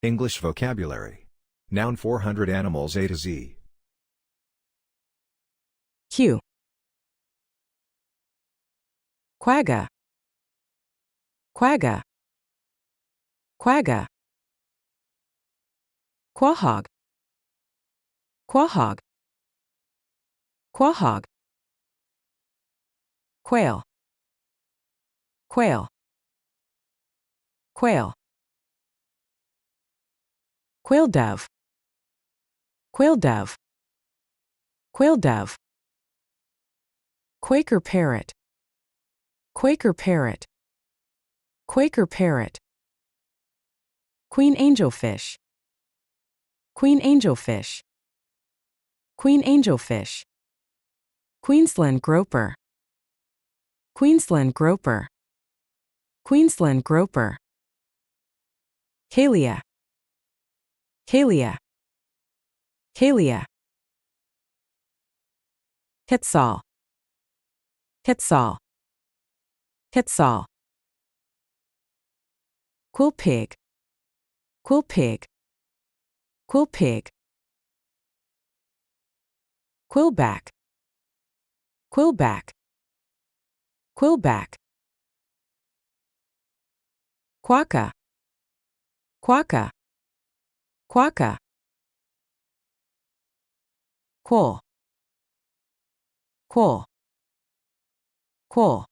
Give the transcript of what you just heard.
English vocabulary. Noun 400 animals A to Z. Q. Quagga. Quagga. Quagga. Quahog. Quahog. Quahog. Quail. Quail. Quail. Quail dove. Quail dove. Quail dove. Quaker parrot. Quaker parrot. Quaker parrot. Queen angelfish. Queen angelfish. Queen angelfish. Queensland groper. Queensland groper. Queensland groper. Calia. Calia. Calia. Quetzal. Quetzal. Quetzal. Quill pig. Quill pig. Quill pig. Quillback. Quillback. Quillback. Quokka. Quokka. Quokka. Quoll. Quoll. Quoll.